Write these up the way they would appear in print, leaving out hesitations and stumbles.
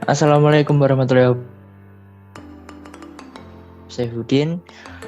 Assalamualaikum warahmatullahi wabarakatuh. Saifuddin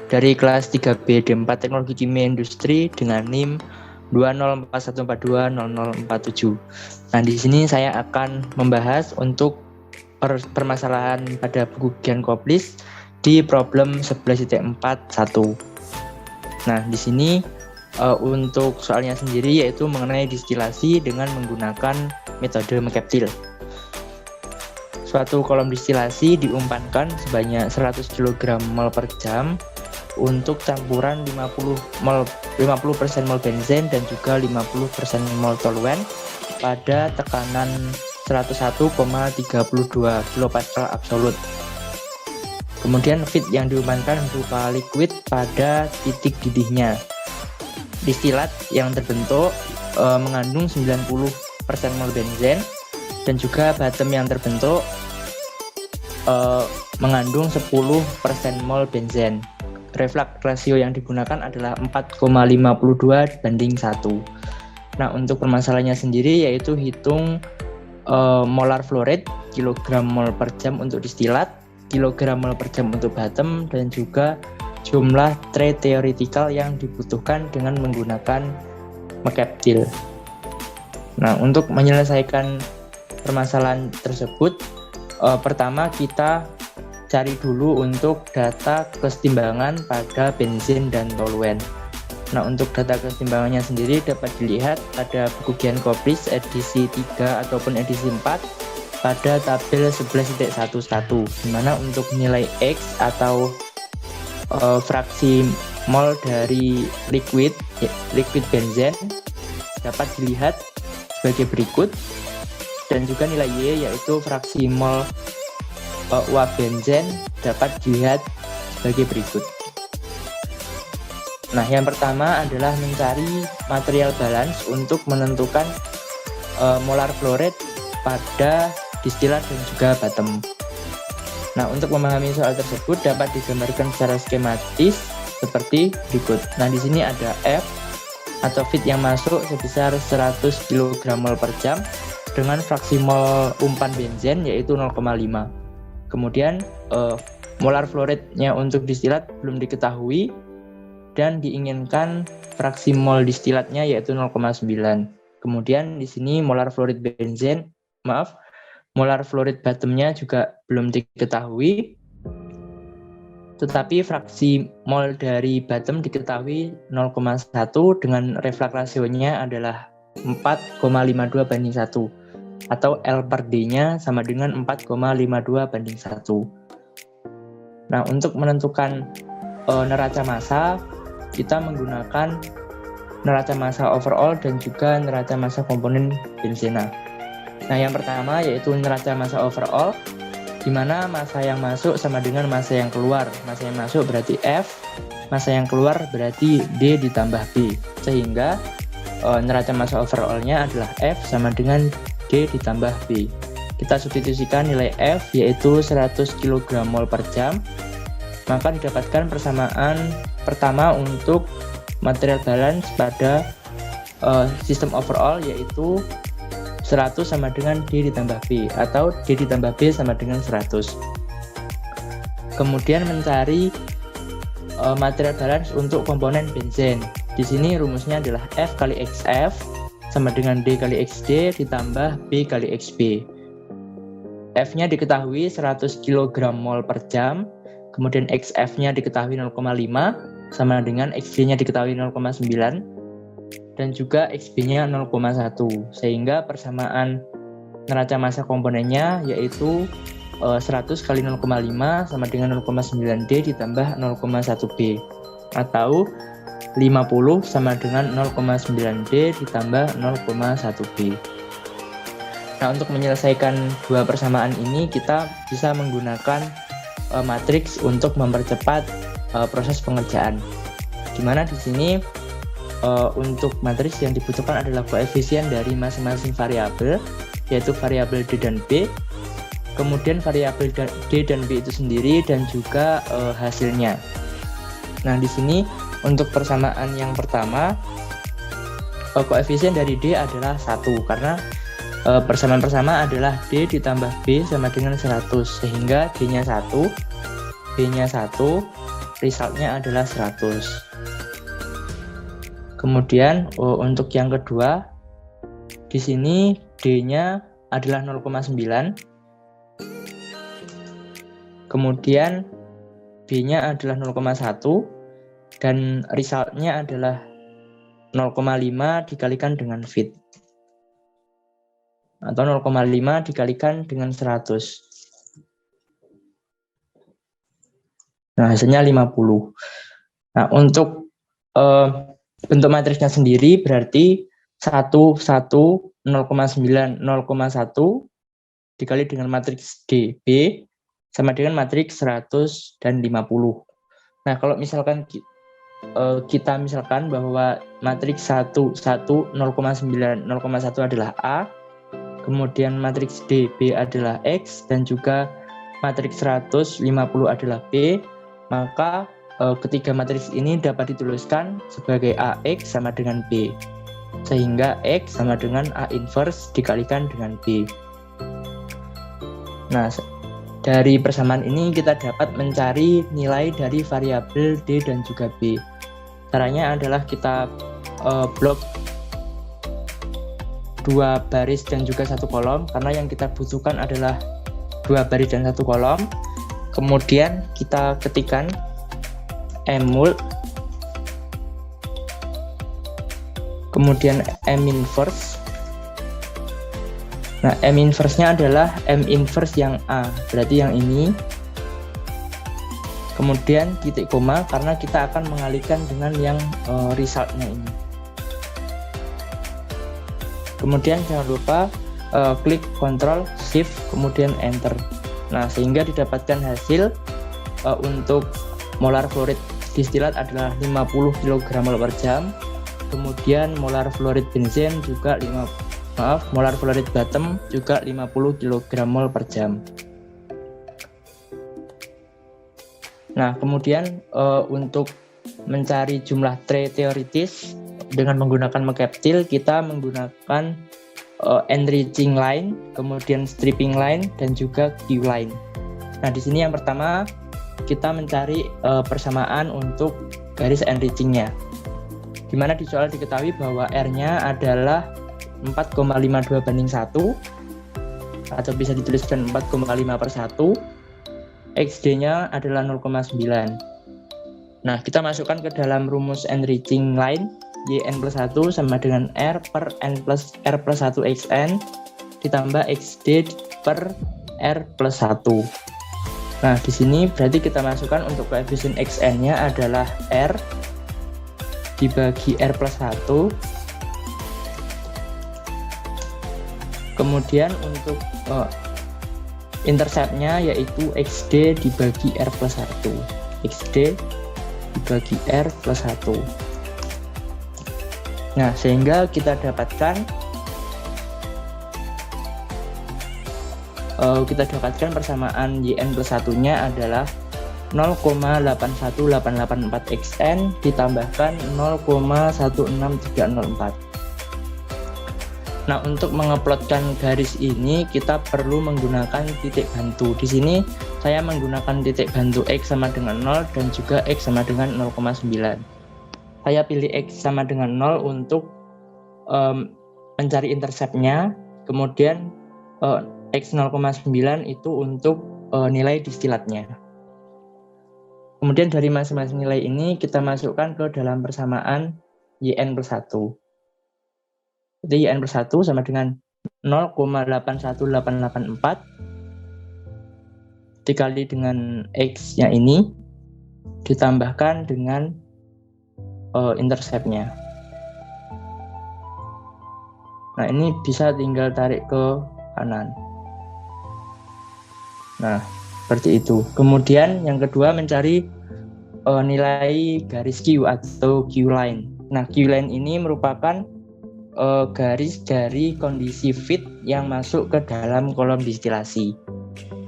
dari kelas 3B D4 Teknologi Kimia Industri dengan NIM 20414200047. Nah, di sini saya akan membahas untuk permasalahan pada buku Gian Koplis di problem 11.41. Nah, di sini untuk soalnya sendiri yaitu mengenai distilasi dengan menggunakan metode Mekeptil. Suatu kolom distilasi diumpankan sebanyak 100 kg mol per jam untuk campuran 50% mol benzen dan juga 50% mol toluen pada tekanan 101,32 kPa absolut. Kemudian feed yang diumpankan berupa liquid pada titik didihnya. Distilat yang terbentuk mengandung 90% mol benzen dan juga bottom yang terbentuk mengandung 10% mol benzen. Reflux rasio yang digunakan adalah 4,52 banding 1. Nah, untuk permasalahannya sendiri yaitu hitung molar flow rate kilogram mol per jam untuk distilat, kilogram mol per jam untuk bottom, dan juga jumlah tray theoretical yang dibutuhkan dengan menggunakan Mekeptil. Nah, untuk menyelesaikan permasalahan tersebut, pertama kita cari dulu untuk data kesetimbangan pada benzen dan toluen. Nah, untuk data kesetimbangannya sendiri dapat dilihat pada buku Gian Koplis edisi 3 ataupun edisi 4 pada tabel 11.11, di mana untuk nilai X atau fraksi mol dari liquid benzen dapat dilihat sebagai berikut, dan juga nilai Y yaitu fraksi mol uap benzen dapat dilihat sebagai berikut. Nah, yang pertama adalah mencari material balance untuk menentukan molar flow rate pada distilat dan juga bottom. Nah, untuk memahami soal tersebut dapat digambarkan secara skematis seperti berikut. Nah, di sini ada F atau feed yang masuk sebesar 100 kg mol per jam dengan fraksi mol umpan benzen yaitu 0,5. Kemudian molar flow rate-nya untuk distilat belum diketahui dan diinginkan fraksi mol distilatnya yaitu 0,9. Kemudian di sini molar flow rate molar flow rate bottom-nya juga belum diketahui. Tetapi fraksi mol dari bottom diketahui 0,1 dengan reflux rasionya adalah 4,52 banding 1. Atau L per D-nya sama dengan 4,52 banding 1. Nah, untuk menentukan neraca massa, kita menggunakan neraca massa overall dan juga neraca massa komponen benzena. Nah, yang pertama yaitu neraca massa overall, di mana massa yang masuk sama dengan massa yang keluar. Massa yang masuk berarti F, massa yang keluar berarti D ditambah B. Sehingga neraca massa overall-nya adalah F sama dengan D ditambah B. Kita substitusikan nilai F yaitu 100 kg mol per jam, maka didapatkan persamaan pertama untuk material balance pada sistem overall yaitu 100 sama dengan D ditambah B atau D ditambah B sama dengan 100. Kemudian mencari material balance untuk komponen benzen. Di sini rumusnya adalah F kali XF sama dengan D kali XD ditambah B kali XB. F-nya diketahui 100 kg mol per jam, kemudian XF-nya diketahui 0,5 sama dengan XD-nya diketahui 0,9 dan juga XB-nya 0,1, sehingga persamaan neraca massa komponennya yaitu 100 kali 0,5 sama dengan 0,9 D ditambah 0,1 B atau 50 sama dengan 0,9 D ditambah 0,1 B. Nah, untuk menyelesaikan dua persamaan ini kita bisa menggunakan matriks untuk mempercepat proses pengerjaan. Di mana di sini untuk matriks yang dibutuhkan adalah koefisien dari masing-masing variabel, yaitu variabel D dan B, kemudian variabel D dan B itu sendiri dan juga hasilnya. Nah, di sini untuk persamaan yang pertama koefisien dari D adalah 1 karena persamaan pertama adalah D ditambah B sama dengan 100, sehingga D-nya 1, B-nya 1, resultnya adalah 100. Kemudian untuk yang kedua, di sini D-nya adalah 0,9, kemudian B-nya adalah 0,1, dan resultnya adalah 0,5 dikalikan dengan fit, atau 0,5 dikalikan dengan 100. Nah, hasilnya 50. Nah, untuk bentuk matriksnya sendiri berarti 1, 1, 0,9, 0,1 dikali dengan matriks DB sama dengan matriks 100 dan 50. Nah, kalau misalkan kita misalkan bahwa matriks 1, 1, 0,9, 0,1 adalah A, kemudian matriks DB adalah X, dan juga matriks 150 adalah B, maka ketiga matriks ini dapat dituliskan sebagai AX sama dengan B, sehingga X sama dengan A inverse dikalikan dengan B. Nah, dari persamaan ini kita dapat mencari nilai dari variabel D dan juga B. Caranya adalah kita blok 2 baris dan juga 1 kolom, karena yang kita butuhkan adalah 2 baris dan 1 kolom. Kemudian kita ketikkan mmul, kemudian M inverse. Nah, M inverse-nya adalah M inverse yang A, berarti yang ini. Kemudian titik koma, karena kita akan mengalihkan dengan yang resultnya ini. Kemudian jangan lupa klik Ctrl Shift kemudian Enter. Nah, sehingga didapatkan hasil untuk molar fluorid distilat adalah 50 kg/jam. Kemudian molar fluorid benzen juga molar fluorid bottom juga 50 kg/jam. Nah, kemudian untuk mencari jumlah tray teoritis dengan menggunakan mengcaptil, kita menggunakan enriching line, kemudian stripping line, dan juga Q line. Nah, di sini yang pertama kita mencari persamaan untuk garis enrichingnya, di mana di soal diketahui bahwa R-nya adalah 4,52/1, atau bisa dituliskan 4,5/1. XD-nya adalah 0,9. Nah, kita masukkan ke dalam rumus enriching line, YN+1 sama dengan R per N plus R plus 1 XN ditambah XD per R plus 1. Nah, di sini berarti kita masukkan untuk koefisien XN-nya adalah R dibagi R plus 1. Kemudian untuk intercept-nya yaitu XD dibagi R plus 1. XD dibagi R plus 1. Nah, sehingga kita dapatkan persamaan YN plus 1-nya adalah 0,81884 XN ditambahkan 0,16304. Nah, untuk mengeplotkan garis ini kita perlu menggunakan titik bantu. Di sini saya menggunakan titik bantu X sama dengan 0 dan juga X sama dengan 0,9. Saya pilih X sama dengan 0 untuk mencari intercept-nya, kemudian X 0,9 itu untuk nilai distilatnya. Kemudian dari masing-masing nilai ini kita masukkan ke dalam persamaan YN plus 1. Jadi YN plus 1 sama dengan 0,81884 dikali dengan X-nya ini ditambahkan dengan intercept-nya. Nah, ini bisa tinggal tarik ke kanan. Nah, seperti itu. Kemudian yang kedua mencari nilai garis Q atau Q line. Nah, Q line ini merupakan garis dari kondisi fit yang masuk ke dalam kolom distilasi.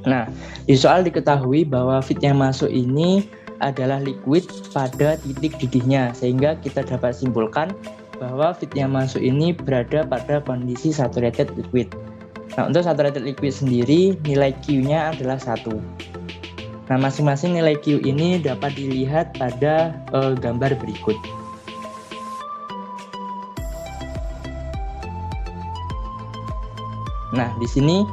Nah, di soal diketahui bahwa fit yang masuk ini adalah liquid pada titik didihnya, sehingga kita dapat simpulkan bahwa fit yang masuk ini berada pada kondisi saturated liquid. Nah, untuk saturated liquid sendiri nilai Q-nya adalah 1. Nah, masing-masing nilai Q ini dapat dilihat pada gambar berikut. Nah, di sini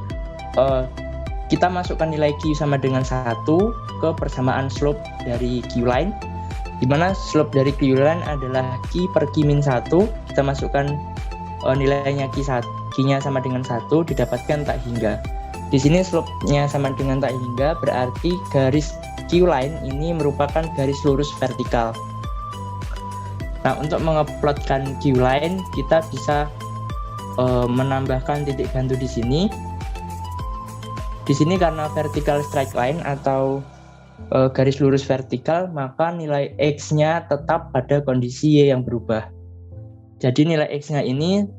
kita masukkan nilai Q sama dengan 1 ke persamaan slope dari Q line, di mana slope dari Q line adalah Q per Q min 1. Kita masukkan nilainya Q-nya sama dengan 1, didapatkan tak hingga. Di sini slope-nya sama dengan tak hingga, berarti garis Q line ini merupakan garis lurus vertikal. Nah, untuk mengeplotkan Q line, kita bisa menambahkan titik gantung di sini. Di sini karena vertical straight line atau garis lurus vertikal, maka nilai X-nya tetap pada kondisi Y yang berubah. Jadi nilai X-nya ini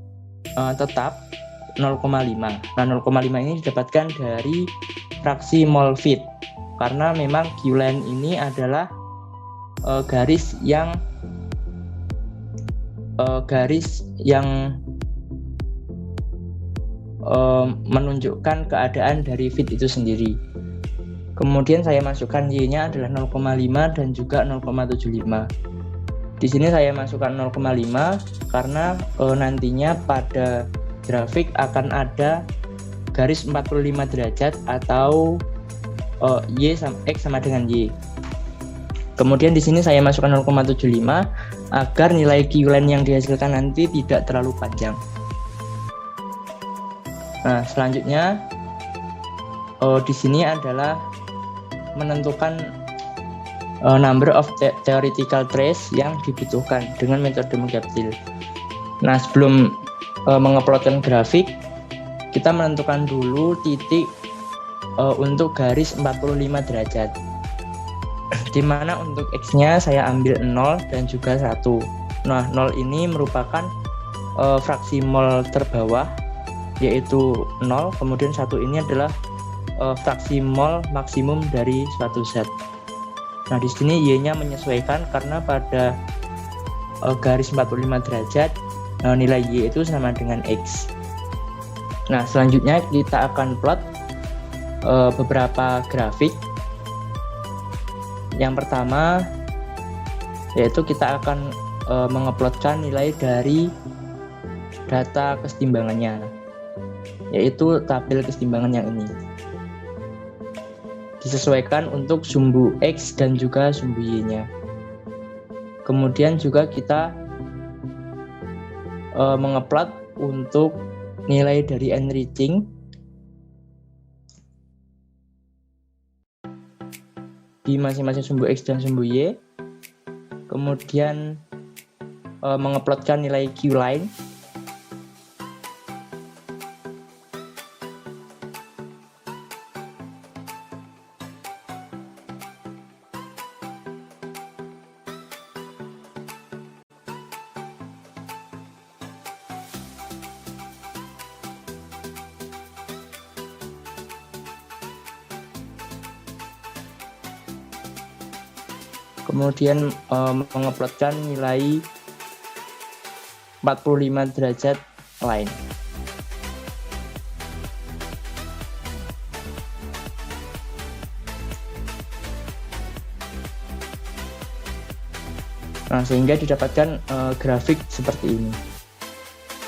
tetap 0,5. Nah, 0,5 ini didapatkan dari fraksi mol fit. Karena memang Q line ini adalah garis yang menunjukkan keadaan dari fit itu sendiri. Kemudian saya masukkan Y-nya adalah 0,5 dan juga 0,75. Di sini saya masukkan 0,5 karena nantinya pada grafik akan ada garis 45 derajat atau X sama dengan Y. Kemudian di sini saya masukkan 0,75 agar nilai Q line yang dihasilkan nanti tidak terlalu panjang. Nah, selanjutnya di sini adalah menentukan number of theoretical trace yang dibutuhkan dengan metode Mengkapsil. Nah, sebelum mengeplotkan grafik, kita menentukan dulu titik untuk garis 45 derajat. Di mana untuk X-nya saya ambil 0 dan juga 1. Nah, 0 ini merupakan fraksi mol terbawah, yaitu 0, kemudian 1 ini adalah fraksi mol maksimum dari suatu zat. Nah, di sini Y-nya menyesuaikan karena pada garis 45 derajat nilai Y itu sama dengan X. Nah, selanjutnya kita akan plot beberapa grafik. Yang pertama yaitu kita akan mengeplotkan nilai dari data kesetimbangannya, yaitu tabel kesetimbangan yang ini. Disesuaikan untuk sumbu X dan juga sumbu Y-nya. Kemudian juga kita mengeplot untuk nilai dari enriching di masing-masing sumbu X dan sumbu Y. Kemudian mengeplotkan nilai Q line. Kemudian mengeplotkan nilai 45 derajat line. Nah, sehingga didapatkan grafik seperti ini,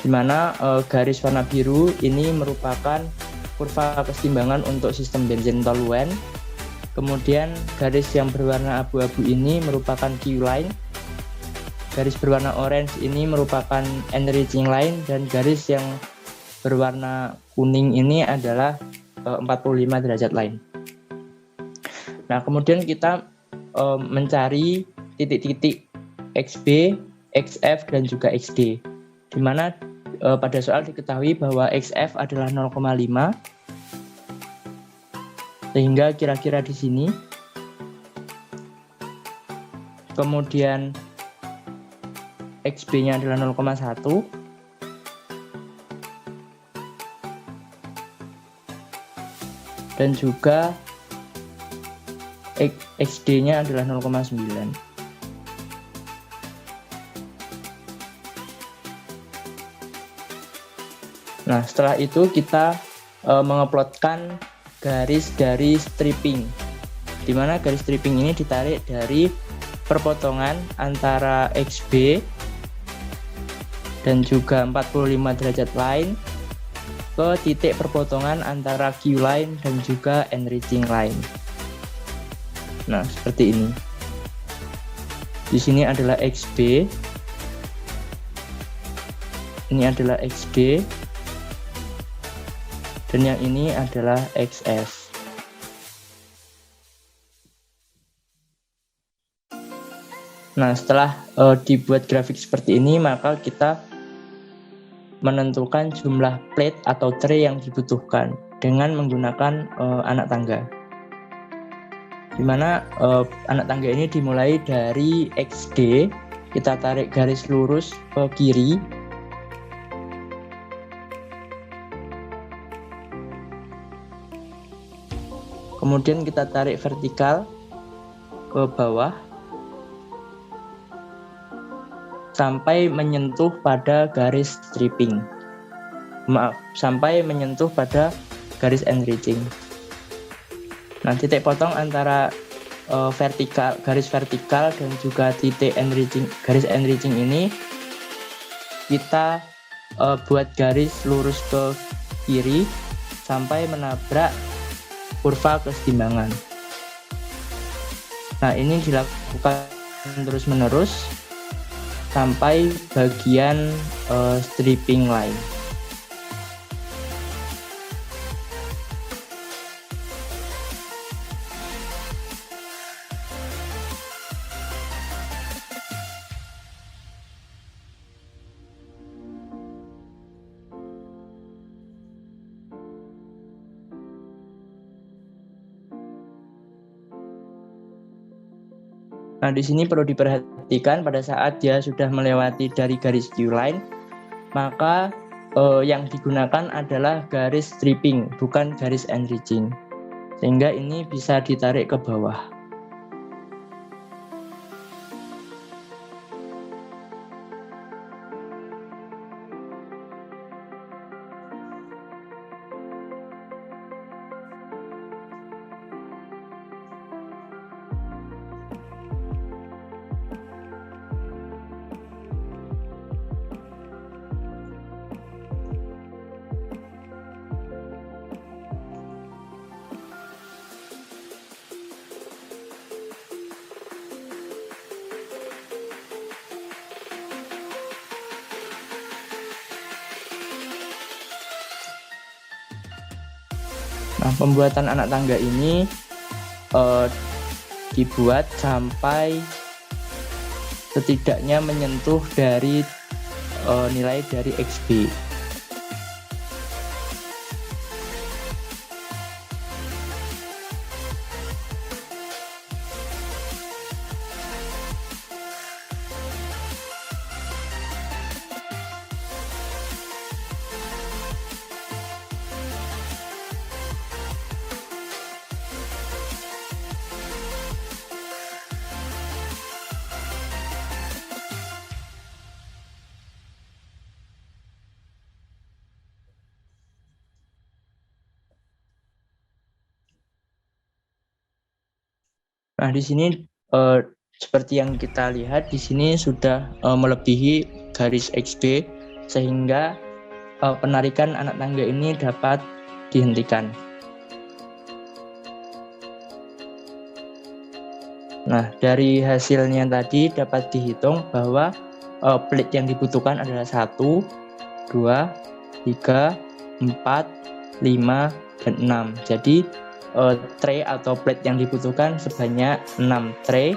di mana garis warna biru ini merupakan kurva kesetimbangan untuk sistem benzen toluen. Kemudian garis yang berwarna abu-abu ini merupakan Q line, garis berwarna orange ini merupakan enriching line, dan garis yang berwarna kuning ini adalah 45 derajat line. Nah, kemudian kita mencari titik-titik XB, XF, dan juga XD, di mana pada soal diketahui bahwa XF adalah 0,5, sehingga kira-kira di sini. Kemudian XB-nya adalah 0,1. Dan juga XD-nya adalah 0,9. Nah, setelah itu kita menguploadkan garis dari stripping, di mana garis stripping ini ditarik dari perpotongan antara XB dan juga 45 derajat line ke titik perpotongan antara Q line dan juga enriching line. Nah, seperti ini. Di sini adalah XB, ini adalah XD, dan yang ini adalah XF. Nah, setelah dibuat grafik seperti ini, maka kita menentukan jumlah plate atau tray yang dibutuhkan dengan menggunakan anak tangga. Di mana anak tangga ini dimulai dari XD, kita tarik garis lurus ke kiri. Kemudian kita tarik vertikal ke bawah sampai menyentuh pada garis stripping. Sampai menyentuh pada garis enriching. Nah, titik potong antara garis vertikal dan juga titik enriching, garis enriching ini kita buat garis lurus ke kiri sampai menabrak kurva kesetimbangan. Nah, ini dilakukan terus-menerus sampai bagian stripping line. Nah, di sini perlu diperhatikan pada saat dia sudah melewati dari garis Q line, maka yang digunakan adalah garis stripping, bukan garis enriching. Sehingga ini bisa ditarik ke bawah. Nah, pembuatan anak tangga ini dibuat sampai setidaknya menyentuh dari nilai dari XB. Nah, di sini seperti yang kita lihat di sini sudah melebihi garis XB, sehingga penarikan anak tangga ini dapat dihentikan. Nah, dari hasilnya tadi dapat dihitung bahwa plate yang dibutuhkan adalah 1, 2, 3, 4, 5, dan 6. Jadi tray atau plate yang dibutuhkan sebanyak 6 tray,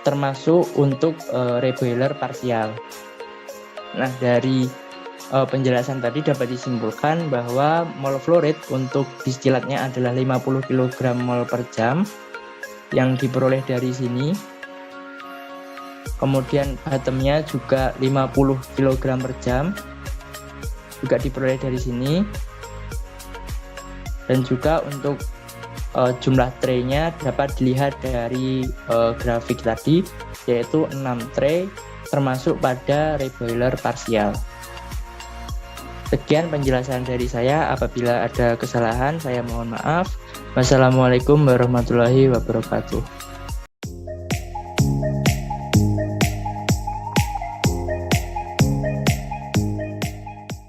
termasuk untuk reboiler parsial. Nah, dari penjelasan tadi dapat disimpulkan bahwa mol flow rate untuk distilatnya adalah 50 kg mol per jam yang diperoleh dari sini. Kemudian bottomnya juga 50 kg per jam juga diperoleh dari sini. Dan juga untuk jumlah tray-nya dapat dilihat dari grafik tadi, yaitu 6 tray termasuk pada reboiler parsial. Sekian penjelasan dari saya. Apabila ada kesalahan, saya mohon maaf. Wassalamualaikum warahmatullahi wabarakatuh.